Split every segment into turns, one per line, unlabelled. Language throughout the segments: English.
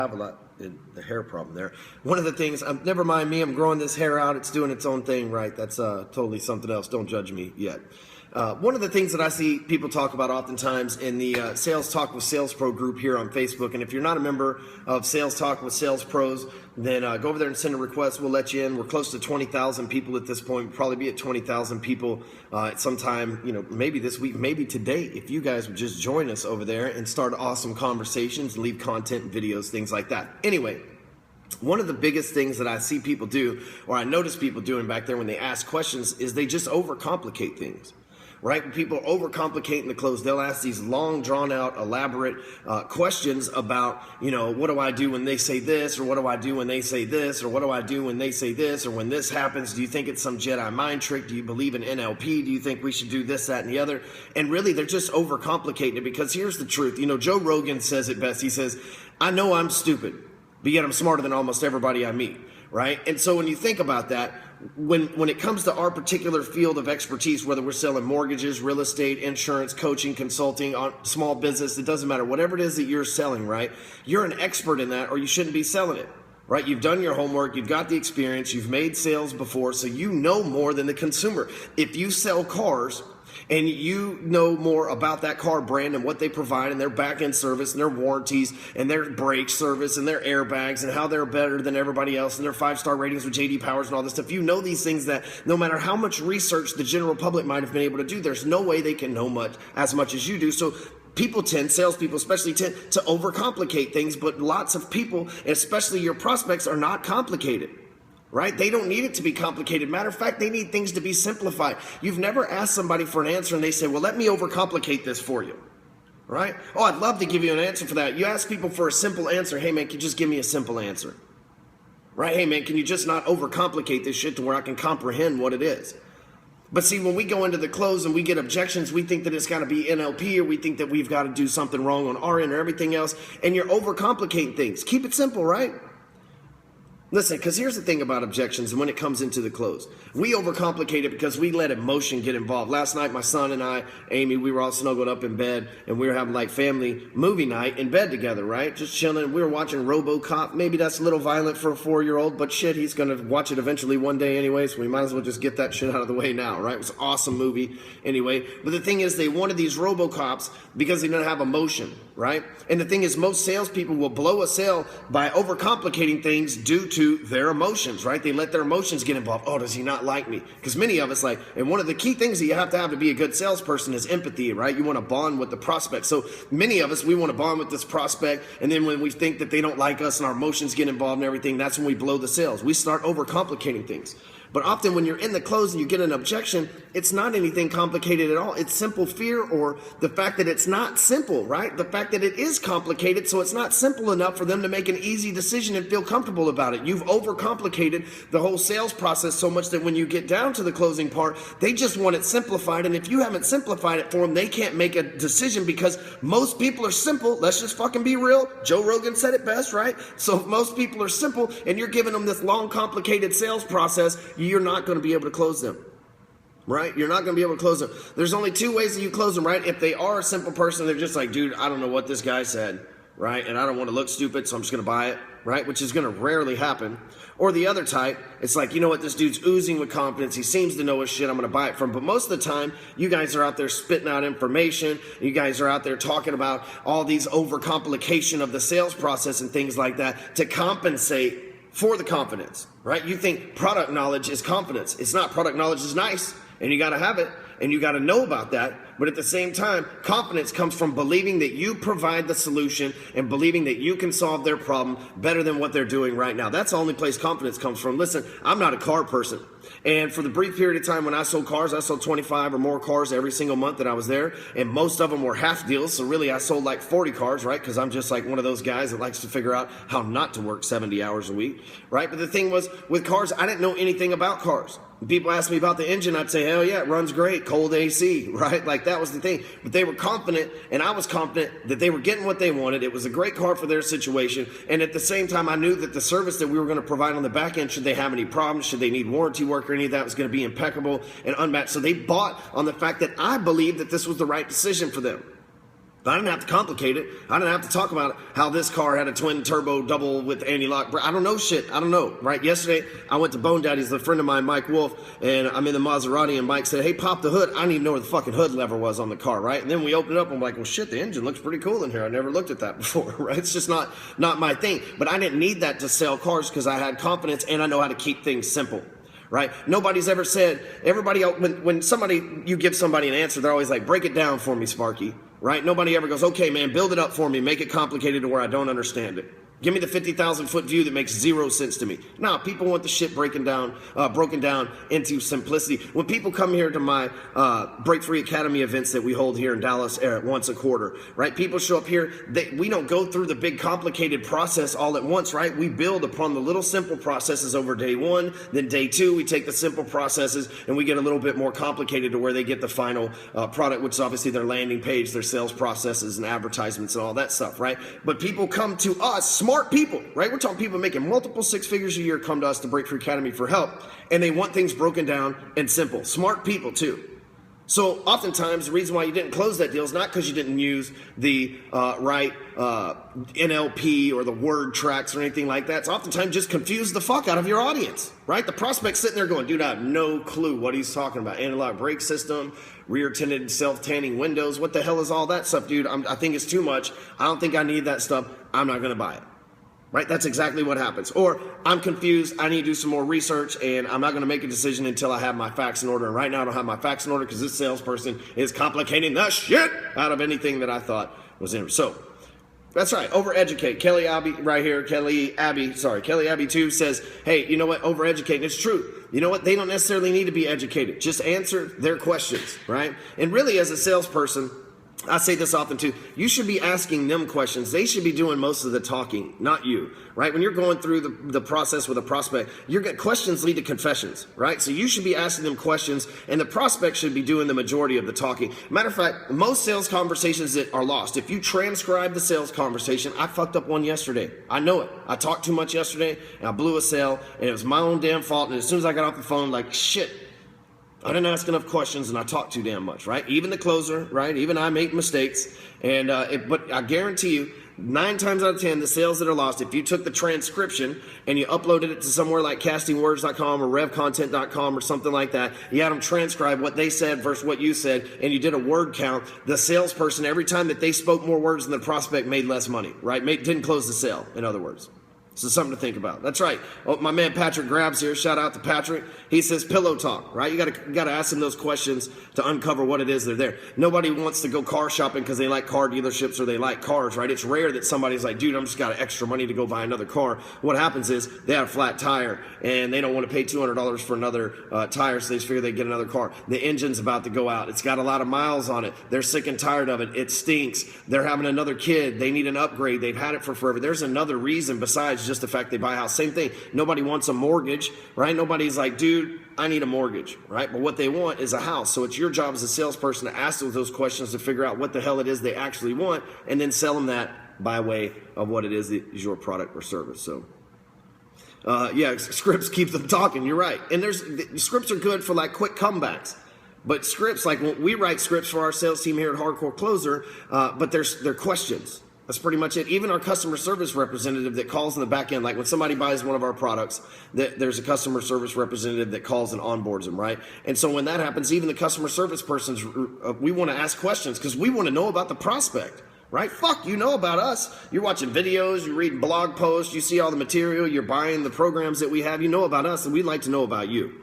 have a lot in the hair problem there. One of the things, never mind me, I'm growing this hair out. It's doing its own thing, right? That's totally something else. Don't judge me yet. One of the things that I see people talk about oftentimes in the Sales Talk with Sales Pro group here on Facebook, and if you're not a member of Sales Talk with Sales Pros, then go over there and send a request. We'll let you in. We're close to 20,000 people at this point. We'll probably be at 20,000 people at some time, maybe this week, maybe today, if you guys would just join us over there and start awesome conversations, leave content, videos, things like that. Anyway, one of the biggest things that I see people do, or I notice people doing back there when they ask questions, is they just overcomplicate things. Right? When people overcomplicate in the close, they'll ask these long, drawn-out, elaborate questions about, what do I do when they say this, or what do I do when they say this, or what do I do when they say this, or when this happens, do you think it's some Jedi mind trick? Do you believe in NLP? Do you think we should do this, that, and the other? And really, they're just overcomplicating it, because here's the truth. Joe Rogan says it best. He says, I know I'm stupid, but yet I'm smarter than almost everybody I meet. Right? And so when you think about that, when it comes to our particular field of expertise, whether we're selling mortgages, real estate, insurance, coaching, consulting, on small business, it doesn't matter. Whatever it is that you're selling, right? You're an expert in that, or you shouldn't be selling it. Right? You've done your homework, you've got the experience, you've made sales before, so you know more than the consumer. If you sell cars and you know more about that car brand and what they provide and their back-end service and their warranties and their brake service and their airbags and how they're better than everybody else and their 5-star ratings with JD Powers and all this stuff, you know these things that no matter how much research the general public might have been able to do, there's no way they can know as much as you do. So salespeople especially tend to overcomplicate things, but lots of people, especially your prospects, are not complicated. Right? They don't need it to be complicated. Matter of fact, they need things to be simplified. You've never asked somebody for an answer and they say, well, let me overcomplicate this for you. Right? Oh, I'd love to give you an answer for that. You ask people for a simple answer. Hey, man, can you just give me a simple answer? Right? Hey, man, can you just not overcomplicate this shit to where I can comprehend what it is? But see, when we go into the close and we get objections, we think that it's got to be NLP, or we think that we've got to do something wrong on our end or everything else, and you're overcomplicating things. Keep it simple, right? Listen, because here's the thing about objections and when it comes into the close. We overcomplicate it because we let emotion get involved. Last night, my son and I, Amy, we were all snuggled up in bed, and we were having like family movie night in bed together, right? Just chilling. We were watching RoboCop. Maybe that's a little violent for a 4-year-old, but shit, he's going to watch it eventually one day anyway, so we might as well just get that shit out of the way now, right? It was an awesome movie anyway. But the thing is, they wanted these RoboCops because they didn't have emotion, right? And the thing is, most salespeople will blow a sale by overcomplicating things due to their emotions, right? They let their emotions get involved. Oh, does he not like me? Because many of us and one of the key things that you have to be a good salesperson is empathy, right? You want to bond with the prospect. So many of us, we want to bond with this prospect, and then when we think that they don't like us and our emotions get involved and everything, that's when we blow the sales. We start overcomplicating things. But often when you're in the close and you get an objection, it's not anything complicated at all. It's simple fear, or the fact that it's not simple, right? The fact that it is complicated, so it's not simple enough for them to make an easy decision and feel comfortable about it. You've overcomplicated the whole sales process so much that when you get down to the closing part, they just want it simplified. And if you haven't simplified it for them, they can't make a decision because most people are simple. Let's just fucking be real. Joe Rogan said it best, right? So if most people are simple and you're giving them this long, complicated sales process, you're not going to be able to close them, right? You're not going to be able to close them. There's only 2 ways that you close them, right? If they are a simple person, they're just like, dude, I don't know what this guy said, right? And I don't want to look stupid, so I'm just going to buy it, right? Which is going to rarely happen. Or the other type, it's like, you know what, this dude's oozing with confidence. He seems to know his shit. I'm going to buy it from him. But most of the time, you guys are out there spitting out information. You guys are out there talking about all these overcomplication of the sales process and things like that to compensate for the confidence, right? You think product knowledge is confidence. It's not. Product knowledge is nice, and you got to have it, and you got to know about that. But at the same time, confidence comes from believing that you provide the solution and believing that you can solve their problem better than what they're doing right now. That's the only place confidence comes from. Listen, I'm not a car person. And for the brief period of time when I sold cars, I sold 25 or more cars every single month that I was there. And most of them were half deals. So really, I sold like 40 cars, right? Because I'm just like one of those guys that likes to figure out how not to work 70 hours a week, right? But the thing was, with cars, I didn't know anything about cars. When people asked me about the engine, I'd say, hell yeah, it runs great, cold AC, right? Like that was the thing. But they were confident, and I was confident that they were getting what they wanted. It was a great car for their situation. And at the same time, I knew that the service that we were going to provide on the back end, should they have any problems, should they need warranty work or any of that, was going to be impeccable and unmatched. So they bought on the fact that I believed that this was the right decision for them. But I didn't have to complicate it. I didn't have to talk about how this car had a twin turbo double with anti-lock. I don't know shit. I don't know, right? Yesterday, I went to Bone Daddy's, a friend of mine, Mike Wolf, and I'm in the Maserati, and Mike said, hey, pop the hood. I didn't even know where the fucking hood lever was on the car, right? And then we opened it up, and I'm like, well, shit, the engine looks pretty cool in here. I never looked at that before, right? It's just not my thing. But I didn't need that to sell cars because I had confidence, and I know how to keep things simple. Right? Nobody's ever said, everybody, when you give somebody an answer, they're always like, break it down for me, Sparky. Right? Nobody ever goes, okay, man, build it up for me, make it complicated to where I don't understand it. Give me the 50,000 foot view that makes zero sense to me. No, people want the shit broken down into simplicity. When people come here to my Break Free Academy events that we hold here in Dallas once a quarter, right? People show up here. We don't go through the big complicated process all at once, right? We build upon the little simple processes over day one. Then day two, we take the simple processes and we get a little bit more complicated to where they get the final product, which is obviously their landing page, their sales processes and advertisements and all that stuff, right? But people come to us, smart people, right? We're talking people making multiple six figures a year come to us to Break Free Academy for help, and they want things broken down and simple. Smart people too. So oftentimes the reason why you didn't close that deal is not because you didn't use the right NLP or the word tracks or anything like that. It's oftentimes just confuse the fuck out of your audience, right? The prospect's sitting there going, dude, I have no clue what he's talking about. Analog brake system, rear tinted self-tanning windows. What the hell is all that stuff, dude? I think it's too much. I don't think I need that stuff. I'm not going to buy it. Right? That's exactly what happens. Or I'm confused. I need to do some more research and I'm not going to make a decision until I have my facts in order. And right now I don't have my facts in order because this salesperson is complicating the shit out of anything that I thought was in. So that's right. OverEducate. Kelly Abbey right here. Kelly Abbey 2 says, hey, you know what? OverEducate. And it's true. You know what? They don't necessarily need to be educated. Just answer their questions, right? And really as a salesperson, I say this often too, you should be asking them questions. They should be doing most of the talking, not you, right? When you're going through the process with a prospect, questions lead to confessions, right? So you should be asking them questions and the prospect should be doing the majority of the talking. Matter of fact, most sales conversations that are lost, if you transcribe the sales conversation, I fucked up one yesterday. I know it. I talked too much yesterday and I blew a sale and it was my own damn fault. And as soon as I got off the phone, like shit, I didn't ask enough questions and I talked too damn much, right? Even the closer, right? Even I make mistakes. And but I guarantee you, 9 times out of 10, the sales that are lost, if you took the transcription and you uploaded it to somewhere like castingwords.com or revcontent.com or something like that, you had them transcribe what they said versus what you said, and you did a word count, the salesperson, every time that they spoke more words than the prospect, made less money, right? Didn't close the sale, in other words. So something to think about. That's right. Oh, my man Patrick Grabs here. Shout out to Patrick. He says pillow talk, right? You gotta ask them those questions to uncover what it is they're there. Nobody wants to go car shopping because they like car dealerships or they like cars, right? It's rare that somebody's like, dude, I'm just got extra money to go buy another car. What happens is they have a flat tire and they don't want to pay $200 for another tire, so they just figure they get another car. The engine's about to go out. It's got a lot of miles on it. They're sick and tired of it. It stinks. They're having another kid. They need an upgrade. They've had it for forever. There's another reason besides just the fact they buy a house. Same thing. Nobody wants a mortgage, right? Nobody's like, dude, I need a mortgage, right? But what they want is a house. So it's your job as a salesperson to ask those questions to figure out what the hell it is they actually want and then sell them that by way of what it is that is your product or service. So yeah, scripts keep them talking. You're right. And scripts are good for like quick comebacks. But scripts, like when we write scripts for our sales team here at Hardcore Closer, but they're questions. That's pretty much it. Even our customer service representative that calls in the back end, like when somebody buys one of our products, there's a customer service representative that calls and onboards them, right? And so when that happens, even the customer service persons, we want to ask questions because we want to know about the prospect, right? Fuck, you know about us. You're watching videos, you're reading blog posts, you see all the material, you're buying the programs that we have, you know about us, and we'd like to know about you.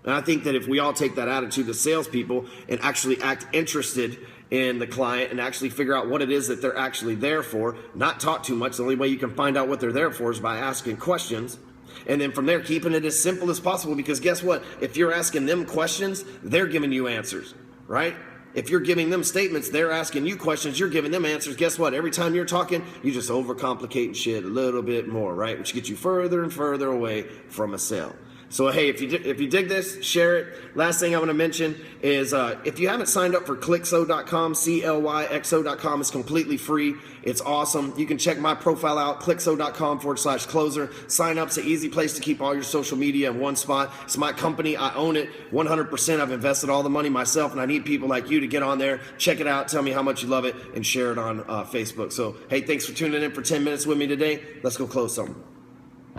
And I think that if we all take that attitude as salespeople and actually act interested in the client and actually figure out what it is that they're actually there for, not talk too much. The only way you can find out what they're there for is by asking questions. And then from there, keeping it as simple as possible, because guess what? If you're asking them questions, they're giving you answers, right? If you're giving them statements, they're asking you questions, you're giving them answers. Guess what? Every time you're talking, you just overcomplicate shit a little bit more, right? Which gets you further and further away from a sale. So, hey, if you dig this, share it. Last thing I want to mention is if you haven't signed up for ClickSo.com, CLYXO.com, it's completely free. It's awesome. You can check my profile out, ClickSo.com/closer. Sign up's an easy place to keep all your social media in one spot. It's my company. I own it 100%. I've invested all the money myself, and I need people like you to get on there, check it out, tell me how much you love it, and share it on Facebook. So, hey, thanks for tuning in for 10 minutes with me today. Let's go close something.